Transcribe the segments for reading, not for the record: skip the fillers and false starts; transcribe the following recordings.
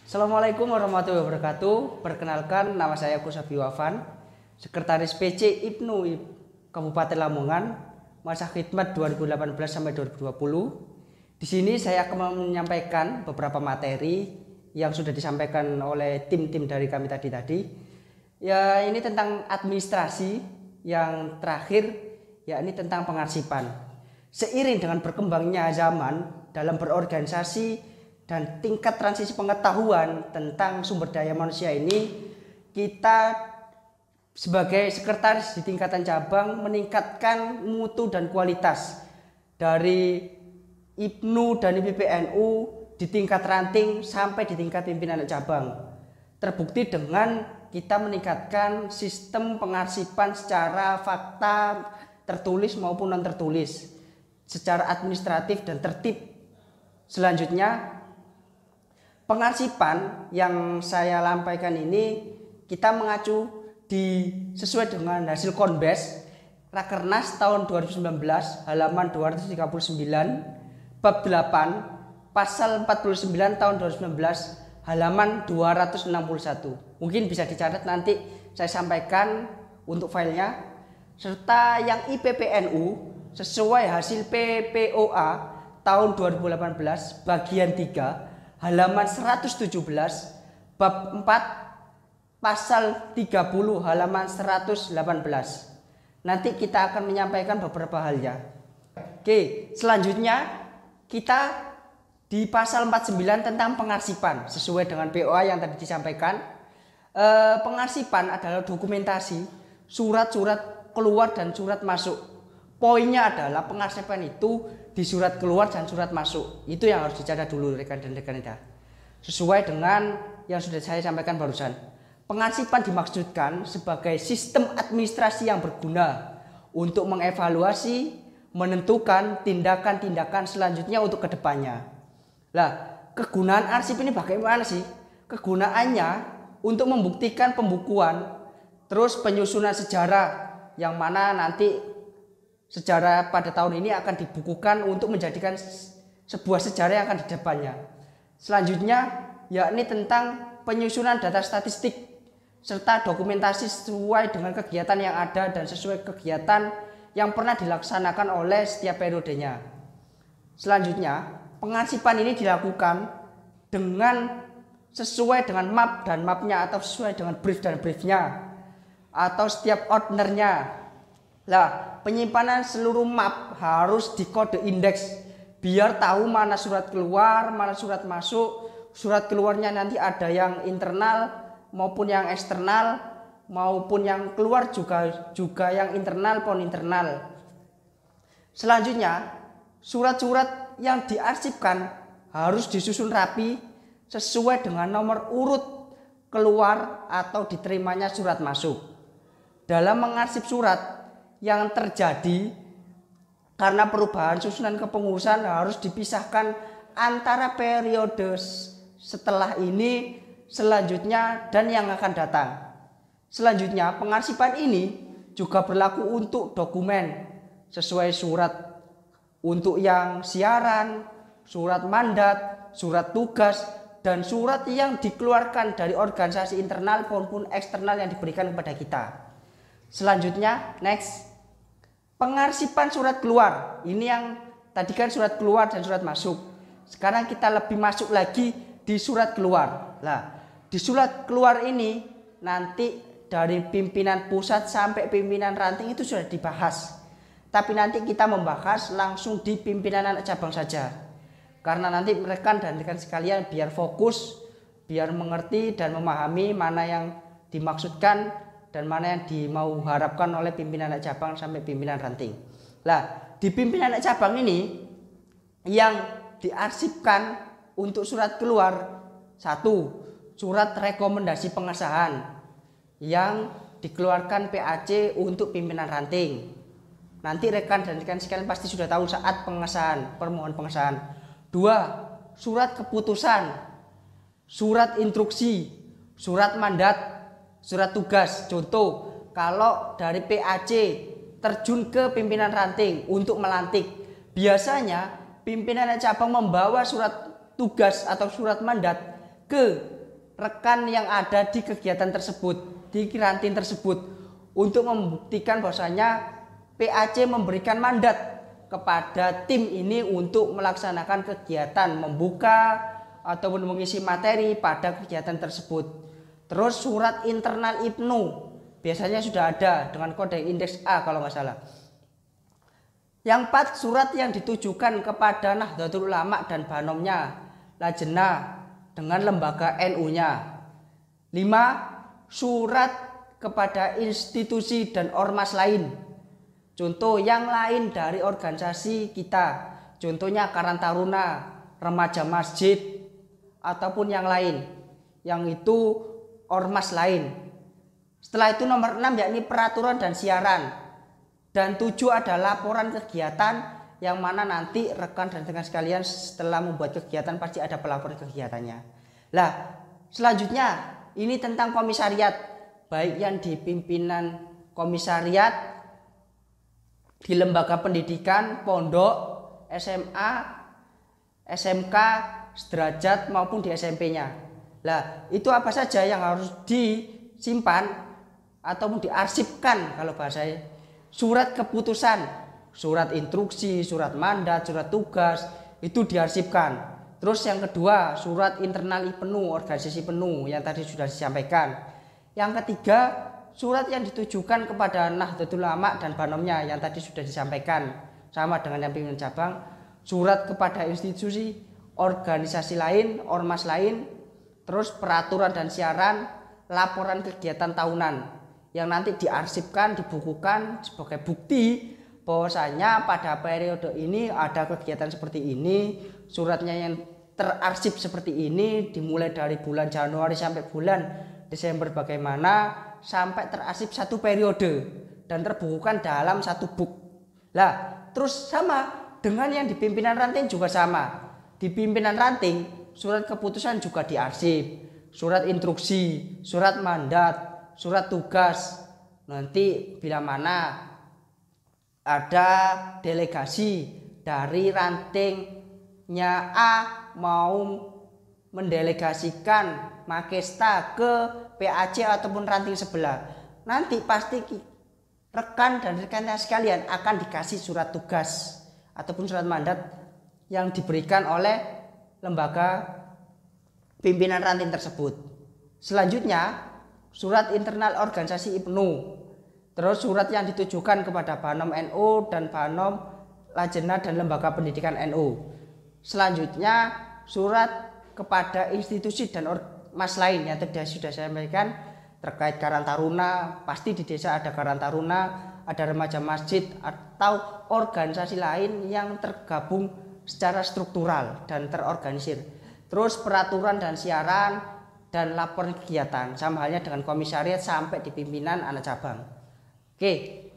Assalamualaikum warahmatullahi wabarakatuh. Perkenalkan, nama saya Kusabi Wafan, Sekretaris PC IPNU Kabupaten Lamongan, masa khidmat 2018 sampai 2020. Di sini saya akan menyampaikan beberapa materi yang sudah disampaikan oleh tim-tim dari kami tadi. Ya, ini tentang administrasi, yang terakhir yakni tentang pengarsipan. Seiring dengan berkembangnya zaman dalam berorganisasi dan tingkat transisi pengetahuan tentang sumber daya manusia ini, kita sebagai sekretaris di tingkatan cabang meningkatkan mutu dan kualitas dari IPNU dan IPPNU di tingkat ranting sampai di tingkat pimpinan cabang. Terbukti dengan kita meningkatkan sistem pengarsipan secara fakta tertulis maupun non tertulis, secara administratif dan tertib. Selanjutnya, pengarsipan yang saya lampaikan ini kita mengacu sesuai dengan hasil Konbes Rakernas tahun 2019 halaman 239 bab 8 pasal 49 tahun 2019 halaman 261. Mungkin bisa dicatat, nanti saya sampaikan untuk filenya, serta yang IPPNU sesuai hasil PPOA tahun 2018 bagian 3 halaman 117 bab 4 pasal 30 halaman 118. Nanti kita akan menyampaikan beberapa hal ya. Oke, selanjutnya kita di pasal 49 tentang pengarsipan sesuai dengan POA yang tadi disampaikan. Pengarsipan adalah dokumentasi surat-surat keluar dan surat masuk. Poinnya adalah pengarsipan itu di surat keluar dan surat masuk. Itu yang harus dicatat dulu rekan dan rekanita. Sesuai dengan yang sudah saya sampaikan barusan. Pengarsipan dimaksudkan sebagai sistem administrasi yang berguna untuk mengevaluasi, menentukan tindakan-tindakan selanjutnya untuk kedepannya. Nah, kegunaan arsip ini bagaimana sih? Kegunaannya untuk membuktikan pembukuan, terus penyusunan sejarah, yang mana nanti sejarah pada tahun ini akan dibukukan untuk menjadikan sebuah sejarah yang akan di depannya. Selanjutnya, yakni tentang penyusunan data statistik serta dokumentasi sesuai dengan kegiatan yang ada dan sesuai kegiatan yang pernah dilaksanakan oleh setiap periodenya. Selanjutnya, pengarsipan ini dilakukan dengan sesuai dengan map dan mapnya, atau sesuai dengan brief dan briefnya, atau setiap ordnernya. Nah, penyimpanan seluruh map harus dikode indeks biar tahu mana surat keluar, mana surat masuk. Surat keluarnya nanti ada yang internal maupun yang eksternal, maupun yang keluar juga yang internal maupun internal. Selanjutnya, surat-surat yang diarsipkan harus disusun rapi sesuai dengan nomor urut keluar atau diterimanya surat masuk. Dalam mengarsip surat yang terjadi karena perubahan susunan kepengurusan harus dipisahkan antara periode setelah ini, selanjutnya, dan yang akan datang. Selanjutnya, pengarsipan ini juga berlaku untuk dokumen sesuai surat untuk yang siaran, surat mandat, surat tugas, dan surat yang dikeluarkan dari organisasi internal maupun eksternal yang diberikan kepada kita. Selanjutnya, next, pengarsipan surat keluar. Ini yang tadi kan surat keluar dan surat masuk. Sekarang kita lebih masuk lagi di surat keluar. Nah, di surat keluar ini nanti dari pimpinan pusat sampai pimpinan ranting itu sudah dibahas. Tapi nanti kita membahas langsung di pimpinan anak cabang saja. Karena nanti rekan dan rekan sekalian biar fokus, biar mengerti dan memahami mana yang dimaksudkan dan mana yang dimau harapkan oleh pimpinan anak cabang sampai pimpinan ranting. Nah, di pimpinan anak cabang ini yang diarsipkan untuk surat keluar, satu, surat rekomendasi pengesahan yang dikeluarkan PAC untuk pimpinan ranting. Nanti rekan dan rekan sekalian pasti sudah tahu saat pengesahan, permohonan pengesahan. Dua, surat keputusan, surat instruksi, surat mandat, surat tugas. Contoh, kalau dari PAC terjun ke pimpinan ranting untuk melantik, biasanya pimpinan cabang membawa surat tugas atau surat mandat ke rekan yang ada di kegiatan tersebut, di kantin tersebut, untuk membuktikan bahwasanya PAC memberikan mandat kepada tim ini untuk melaksanakan kegiatan membuka ataupun mengisi materi pada kegiatan tersebut. Terus surat internal IPNU biasanya sudah ada dengan kode indeks A kalau nggak salah. Yang 4, surat yang ditujukan kepada Nahdlatul Ulama dan Banomnya, Lajnah dengan lembaga NU-nya. 5, surat kepada institusi dan ormas lain. Contoh yang lain dari organisasi kita, contohnya Karang Taruna, Remaja Masjid, ataupun yang lain, yang itu ormas lain. Setelah itu nomor 6 yakni peraturan dan siaran. Dan 7 ada laporan kegiatan, yang mana nanti rekan dan rekan sekalian setelah membuat kegiatan pasti ada pelaporan kegiatannya. Lah, selanjutnya ini tentang komisariat, baik yang di pimpinan komisariat, di lembaga pendidikan, pondok, SMA, SMK, sederajat maupun di SMP-nya. Lah, itu apa saja yang harus disimpan ataupun diarsipkan kalau bahasa surat keputusan, surat instruksi, surat mandat, surat tugas itu diarsipkan. Terus yang kedua, surat internal IPNU, organisasi penuh yang tadi sudah disampaikan. Yang ketiga, surat yang ditujukan kepada Nahdlatul Ulama dan Banomnya yang tadi sudah disampaikan, sama dengan yang pimpinan cabang. Surat kepada institusi, organisasi lain, ormas lain. Terus peraturan dan siaran, laporan kegiatan tahunan yang nanti diarsipkan, dibukukan sebagai bukti bahwasanya pada periode ini ada kegiatan seperti ini, suratnya yang terarsip seperti ini, dimulai dari bulan Januari sampai bulan Desember bagaimana, sampai terarsip satu periode dan terbukukan dalam satu buku. Lah, terus sama dengan yang di pimpinan ranting juga sama. Di pimpinan ranting surat keputusan juga diarsip, surat instruksi, surat mandat, surat tugas. Nanti bila mana ada delegasi dari rantingnya A mau mendelegasikan Makesta ke PAC ataupun ranting sebelah, nanti pasti rekan dan rekan sekalian akan dikasih surat tugas ataupun surat mandat yang diberikan oleh lembaga pimpinan ranting tersebut. Selanjutnya, surat internal organisasi IPNU, terus surat yang ditujukan kepada Banom NU dan Banom Lajnah dan lembaga pendidikan NU. Selanjutnya, surat kepada institusi dan ormas lain yang tadi sudah saya sampaikan terkait Karang Taruna, pasti di desa ada Karang Taruna, ada Remaja Masjid atau organisasi lain yang tergabung secara struktural dan terorganisir. Terus peraturan dan siaran dan laporan kegiatan, sama halnya dengan komisariat sampai di pimpinan anak cabang. Oke,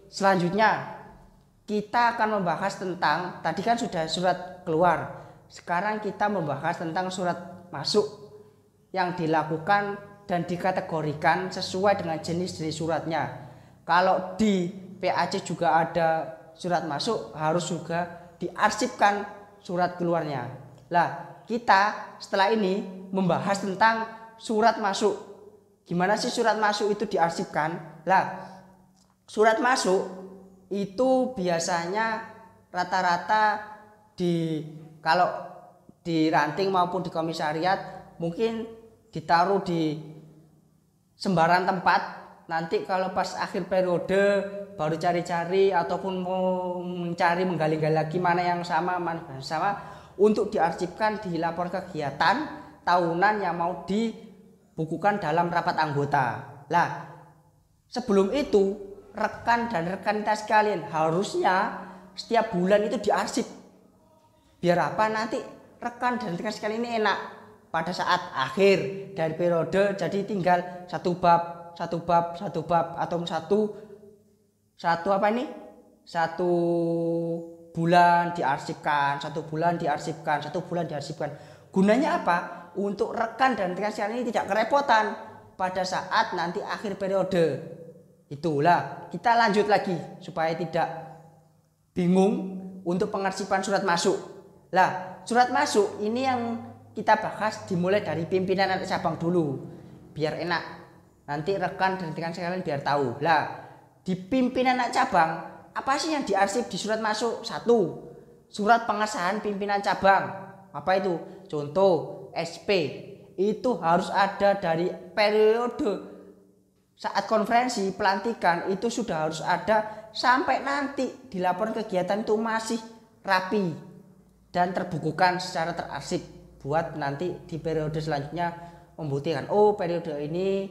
selanjutnya kita akan membahas tentang, tadi kan sudah surat keluar, sekarang kita membahas tentang surat masuk yang dilakukan dan dikategorikan sesuai dengan jenis-jenis suratnya. Kalau di PAC juga ada surat masuk, harus juga diarsipkan surat keluarnya. Lah, kita setelah ini membahas tentang surat masuk. Gimana sih surat masuk itu diarsipkan? Lah, surat masuk itu biasanya rata-rata kalau di ranting maupun di komisariat mungkin ditaruh di sembarang tempat. Nanti kalau pas akhir periode baru cari-cari ataupun mau mencari menggali-gali lagi mana yang sama, mana yang sama, untuk diarsipkan di lapor kegiatan tahunan yang mau dibukukan dalam rapat anggota. Lah, sebelum itu rekan dan rekan kita sekalian harusnya setiap bulan itu diarsip. Biar apa? Nanti rekan dan rekan sekalian ini enak pada saat akhir dari periode, jadi tinggal satu bab atau satu bulan diarsipkan, satu bulan diarsipkan. Gunanya apa? Untuk rekan dan rekan sekalian ini tidak kerepotan pada saat nanti akhir periode. Itulah, kita lanjut lagi supaya tidak bingung untuk pengarsipan surat masuk. Lah, surat masuk ini yang kita bahas dimulai dari pimpinan anak cabang dulu biar enak. Nanti rekan dan rekan sekalian biar tahu. Lah, di pimpinan anak cabang apa sih yang diarsip di surat masuk? 1. Surat pengesahan pimpinan cabang. Apa itu? Contoh SP itu harus ada dari periode saat konferensi pelantikan itu sudah harus ada sampai nanti dilaporan kegiatan itu masih rapi dan terbukukan secara terarsip buat nanti di periode selanjutnya membuktikan oh periode ini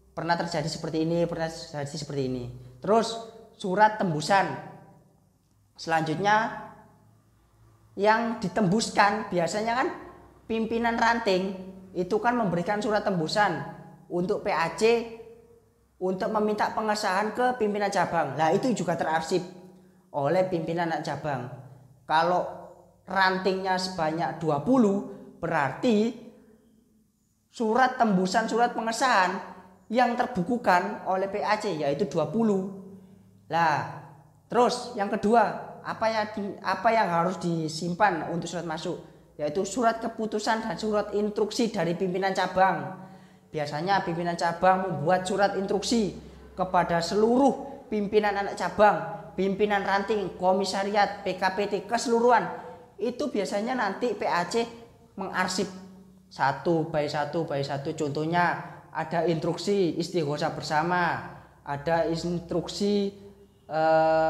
pernah terjadi seperti ini, pernah terjadi seperti ini. Terus surat tembusan selanjutnya yang ditembuskan biasanya kan pimpinan ranting itu kan memberikan surat tembusan untuk PAC untuk meminta pengesahan ke pimpinan cabang. Nah itu juga terarsip oleh pimpinan anak cabang. Kalau rantingnya sebanyak 20 berarti surat tembusan, surat pengesahan yang terbukukan oleh PAC yaitu 20. Nah terus yang kedua apa yang harus disimpan untuk surat masuk yaitu surat keputusan dan surat instruksi dari pimpinan cabang. Biasanya pimpinan cabang membuat surat instruksi kepada seluruh pimpinan anak cabang, pimpinan ranting, komisariat, PKPT keseluruhan. Itu biasanya nanti PAC mengarsip 1 by 1 by 1. Contohnya ada instruksi istighosa bersama, ada instruksi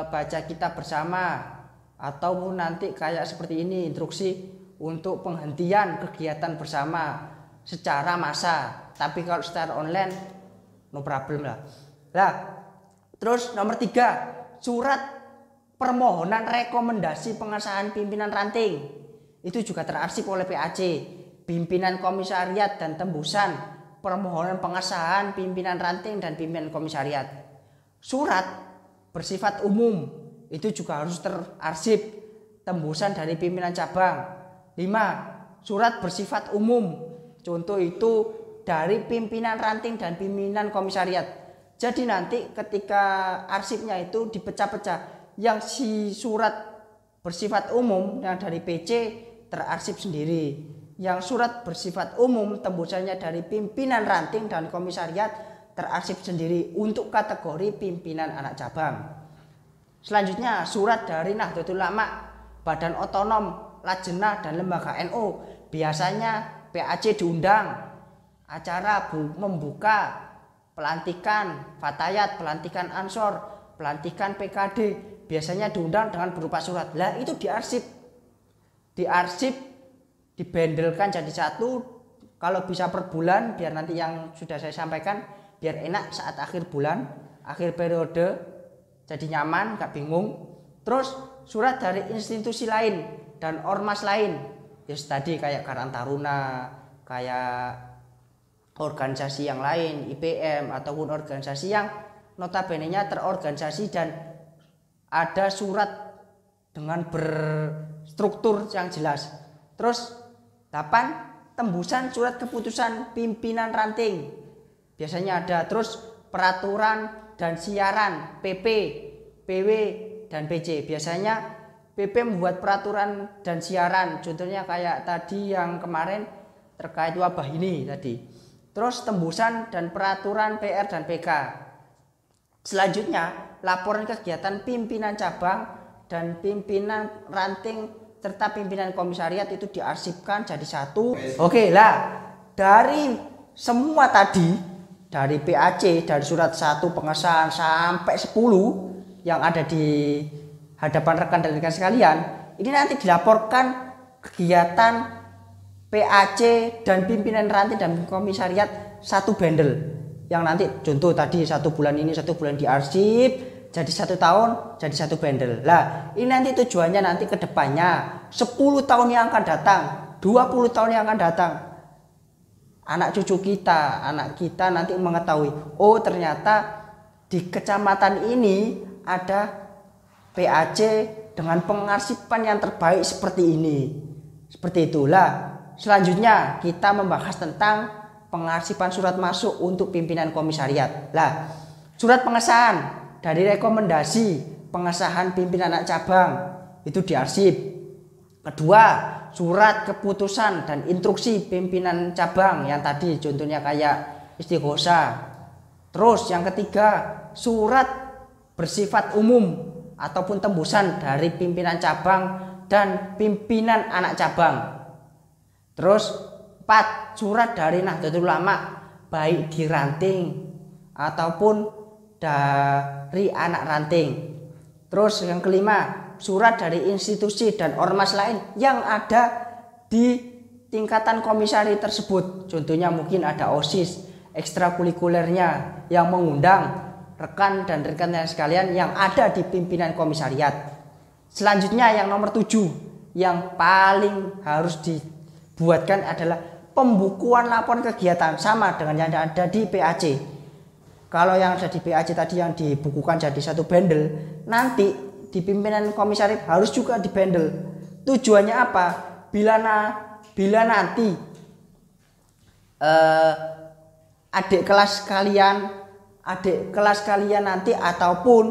baca kitab bersama, atau nanti kayak seperti ini instruksi untuk penghentian kegiatan bersama secara massa. Tapi kalau secara online no problem lah. Nah, terus nomor 3, surat permohonan rekomendasi pengesahan pimpinan ranting. Itu juga terarsip oleh PAC. Pimpinan komisariat dan tembusan permohonan pengesahan pimpinan ranting dan pimpinan komisariat. Surat bersifat umum itu juga harus terarsip tembusan dari pimpinan cabang. 5. Surat bersifat umum. Contoh itu dari pimpinan ranting dan pimpinan komisariat. Jadi nanti ketika arsipnya itu dipecah-pecah, yang si surat bersifat umum yang dari PC terarsip sendiri. Yang surat bersifat umum tembusannya dari pimpinan ranting dan komisariat terarsip sendiri untuk kategori pimpinan anak cabang. Selanjutnya surat dari Nahdlatul Ulama, Badan Otonom, Lajnah dan lembaga NU. Biasanya PAC diundang acara membuka pelantikan Fatayat, pelantikan Ansor, pelantikan PKD. Biasanya diundang dengan berupa surat. Lah itu diarsip, dibendelkan jadi satu. Kalau bisa per bulan biar nanti yang sudah saya sampaikan biar enak saat akhir bulan, akhir periode, jadi nyaman, gak bingung. Terus surat dari institusi lain dan ormas lain, yes, tadi kayak Karang Taruna, kayak organisasi yang lain, IPM ataupun organisasi yang notabene-nya terorganisasi dan ada surat dengan berstruktur yang jelas. Terus 8, tembusan surat keputusan pimpinan ranting. Biasanya ada. Terus peraturan dan siaran PP, PW dan PC. Biasanya PP membuat peraturan dan siaran, contohnya kayak tadi yang kemarin terkait wabah ini tadi. Terus tembusan dan peraturan PR dan PK. Selanjutnya laporan kegiatan pimpinan cabang dan pimpinan ranting serta pimpinan komisariat itu diarsipkan jadi satu. Oke lah, dari semua tadi, dari PAC, dari surat 1 pengesahan sampai 10 yang ada di hadapan rekan dan rekan sekalian, ini nanti dilaporkan kegiatan PAC dan pimpinan ranting dan komisariat satu bundle. Yang nanti contoh tadi 1 bulan ini 1 bulan diarsip jadi 1 tahun jadi 1 bundle. Lah ini nanti tujuannya nanti ke depannya 10 tahun yang akan datang, 20 tahun yang akan datang, anak cucu kita, anak kita nanti mengetahui, oh ternyata di kecamatan ini ada PAC dengan pengarsipan yang terbaik seperti ini. Seperti itulah. Selanjutnya kita membahas tentang pengarsipan surat masuk untuk pimpinan komisariat. Lah, surat pengesahan dari rekomendasi pengesahan pimpinan anak cabang itu diarsip. Kedua, surat keputusan dan instruksi pimpinan cabang yang tadi contohnya kayak istighosa. Terus yang ketiga, surat bersifat umum ataupun tembusan dari pimpinan cabang dan pimpinan anak cabang. Terus 4, surat dari Nahdlatul Ulama baik di ranting ataupun dari anak ranting. Terus yang kelima, surat dari institusi dan ormas lain yang ada di tingkatan komisari tersebut. Contohnya mungkin ada OSIS, ekstrakurikulernya yang mengundang rekan dan rekan sekalian yang ada di pimpinan komisariat. Selanjutnya yang nomor 7 yang paling harus dibuatkan adalah pembukuan laporan kegiatan, sama dengan yang ada di PAC. Kalau yang ada di PAC tadi yang dibukukan jadi satu bundle, nanti di pimpinan komisariat harus juga dibundle. Tujuannya apa? Bila nanti adik kelas kalian nanti ataupun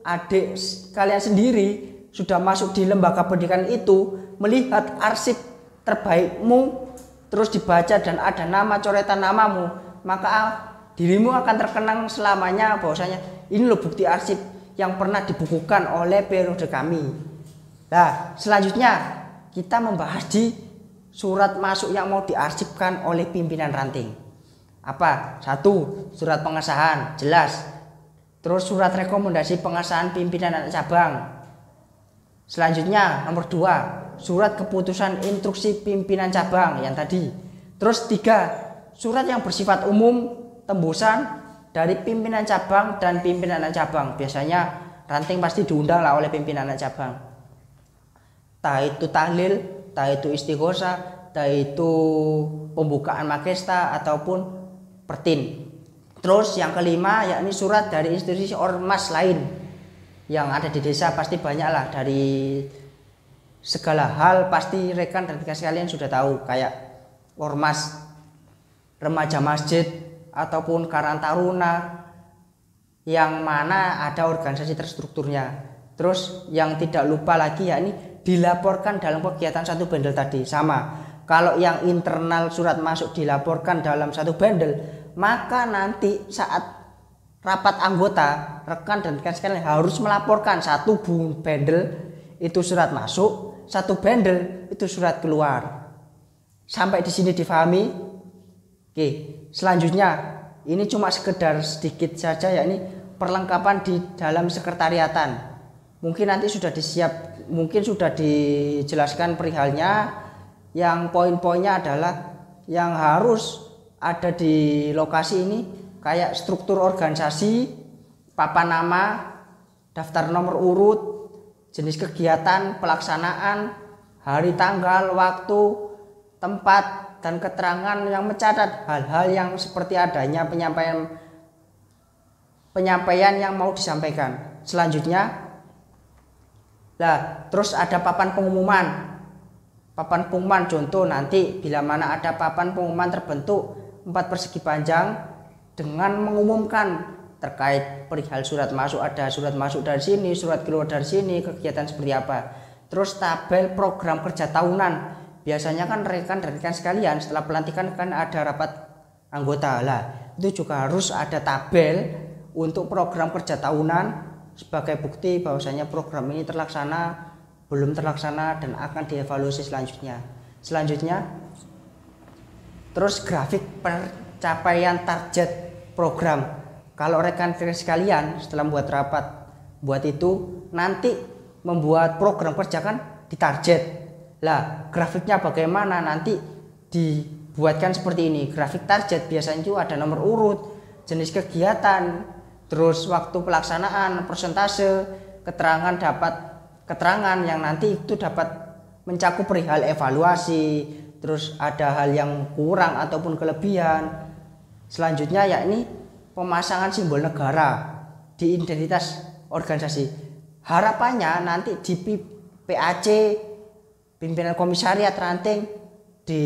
adik kalian sendiri sudah masuk di lembaga pendidikan itu, melihat arsip terbaikmu terus dibaca dan ada nama coretan namamu, maka dirimu akan terkenang selamanya bahwasanya ini loh bukti arsip yang pernah dibukukan oleh periode kami. Nah, selanjutnya kita membahas di surat masuk yang mau diarsipkan oleh pimpinan ranting. Apa? 1, surat pengesahan, jelas. Terus surat rekomendasi pengesahan pimpinan anak cabang. Selanjutnya nomor 2, surat keputusan instruksi pimpinan cabang yang tadi. Terus 3, surat yang bersifat umum tembusan dari pimpinan cabang dan pimpinan anak cabang. Biasanya ranting pasti diundang lah oleh pimpinan anak cabang. Entah itu tahlil, entah itu istighosa, entah itu pembukaan magesta ataupun pertin. Terus yang kelima yakni surat dari institusi ormas lain yang ada di desa. Pasti banyak lah, dari segala hal pasti rekan dan rekan sekalian sudah tahu, kayak ormas remaja masjid ataupun Karang Taruna yang mana ada organisasi terstrukturnya. Terus yang tidak lupa lagi yakni dilaporkan dalam kegiatan satu bundle tadi. Sama, kalau yang internal surat masuk dilaporkan dalam satu bundle, maka nanti saat rapat anggota rekan dan rekan sekalian harus melaporkan satu bundle itu surat masuk, satu bundle itu surat keluar. Sampai di sini difahami? Oke, selanjutnya ini cuma sekedar sedikit saja yakni perlengkapan di dalam sekretariatan. Mungkin nanti sudah dijelaskan perihalnya. Yang poin-poinnya adalah yang harus ada di lokasi ini kayak struktur organisasi, papan nama, daftar nomor urut, jenis kegiatan, pelaksanaan, hari, tanggal, waktu, tempat, dan keterangan yang mencatat hal-hal yang seperti adanya penyampaian yang mau disampaikan. Selanjutnya terus ada papan pengumuman. Papan pengumuman contoh nanti bila mana ada papan pengumuman terbentuk 4 persegi panjang dengan mengumumkan terkait perihal surat masuk, ada surat masuk dari sini, surat keluar dari sini, kegiatan seperti apa. Terus tabel program kerja tahunan. Biasanya kan rekan dan rekan sekalian setelah pelantikan kan ada rapat anggota lah, itu juga harus ada tabel untuk program kerja tahunan sebagai bukti bahwasanya program ini terlaksana, belum terlaksana, dan akan dievaluasi selanjutnya. Terus grafik pencapaian target program. Kalau rekan-rekan sekalian setelah membuat rapat buat itu nanti membuat program kerja kan ditarget. Lah, grafiknya bagaimana? Nanti dibuatkan seperti ini. Grafik target biasanya itu ada nomor urut, jenis kegiatan, terus waktu pelaksanaan, persentase, keterangan yang nanti itu dapat mencakup perihal evaluasi, terus ada hal yang kurang ataupun kelebihan. Selanjutnya yakni pemasangan simbol negara di identitas organisasi. Harapannya nanti di PAC, pimpinan komisariat ranting, di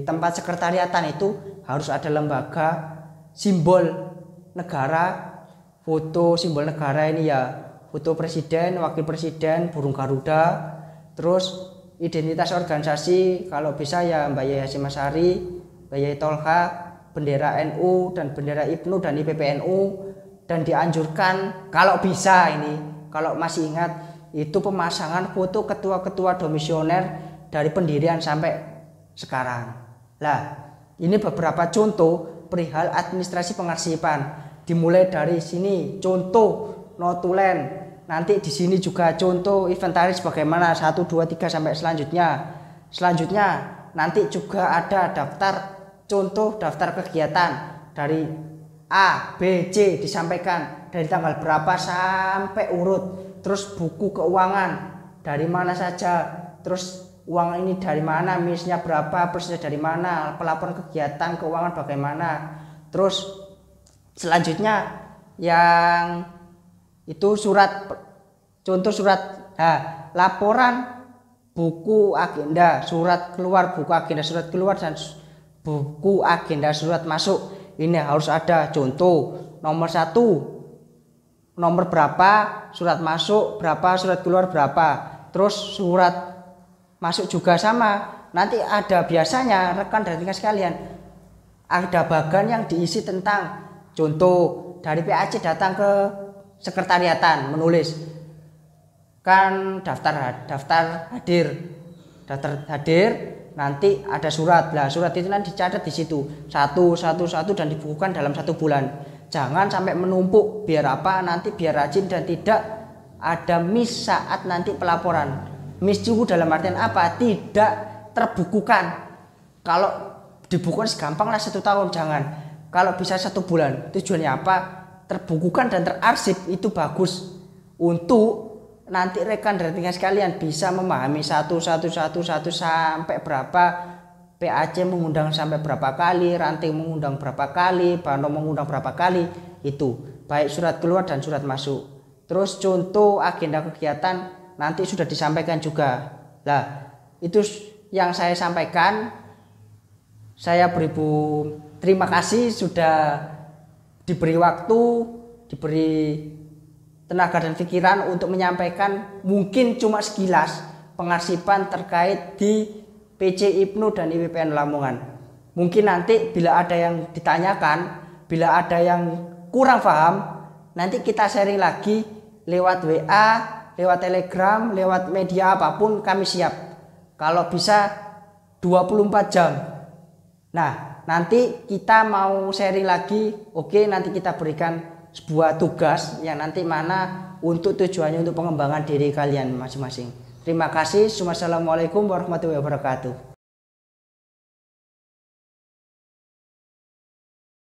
tempat sekretariatan itu harus ada lembaga simbol negara, foto simbol negara ini ya, foto presiden, wakil presiden, burung garuda, terus identitas organisasi kalau bisa ya Mbak Yaya Simasari, Mbak Yaya Tolha, bendera NU dan bendera IPNU dan IPPNU, dan dianjurkan kalau bisa ini, kalau masih ingat itu pemasangan foto ketua-ketua komisioner dari pendirian sampai sekarang. Lah, ini beberapa contoh perihal administrasi pengarsipan. Dimulai dari sini contoh notulen, nanti di sini juga contoh inventaris bagaimana 1 2 3 sampai selanjutnya. Selanjutnya nanti juga ada daftar contoh daftar kegiatan dari A, B, C disampaikan dari tanggal berapa sampai urut. Terus buku keuangan dari mana saja, terus uang ini dari mana, misnya berapa, persisnya dari mana, pelaporan kegiatan keuangan bagaimana. Terus selanjutnya yang itu surat, contoh surat laporan buku agenda, surat keluar buku agenda, surat keluar dan buku agenda surat masuk. Ini harus ada contoh nomor 1, nomor berapa, surat masuk berapa, surat keluar berapa. Terus surat masuk juga sama. Nanti ada biasanya rekan dan rekan sekalian, ada bagian yang diisi tentang contoh dari PAC datang ke sekretariatan menulis kan daftar hadir, nanti ada surat. Lah surat itu nanti dicatat di situ satu dan dibukukan dalam 1 bulan. Jangan sampai menumpuk, biar apa, nanti biar rajin dan tidak ada miss saat nanti pelaporan. Miss juga dalam artian apa? Tidak terbukukan. Kalau dibukukan segampang lah 1 tahun, jangan. Kalau bisa 1 bulan, tujuannya apa? Terbukukan dan terarsip, itu bagus untuk nanti rekan dan rekan sekalian bisa memahami satu sampai berapa, PAC mengundang sampai berapa kali, ranting mengundang berapa kali, Bano mengundang berapa kali, itu baik surat keluar dan surat masuk. Terus contoh agenda kegiatan nanti sudah disampaikan juga. Lah itu yang saya sampaikan. Saya beribu terima kasih sudah diberi waktu, diberi tenaga dan pikiran untuk menyampaikan mungkin cuma sekilas pengarsipan terkait di PC IPNU dan IPPN Lamongan. Mungkin nanti bila ada yang ditanyakan, bila ada yang kurang paham, nanti kita sharing lagi lewat WA, lewat Telegram, lewat media apapun kami siap. Kalau bisa 24 jam. Nah, nanti kita mau sharing lagi, oke, nanti kita berikan sebuah tugas yang nanti mana untuk tujuannya untuk pengembangan diri kalian masing-masing. Terima kasih. Wassalamualaikum warahmatullahi wabarakatuh.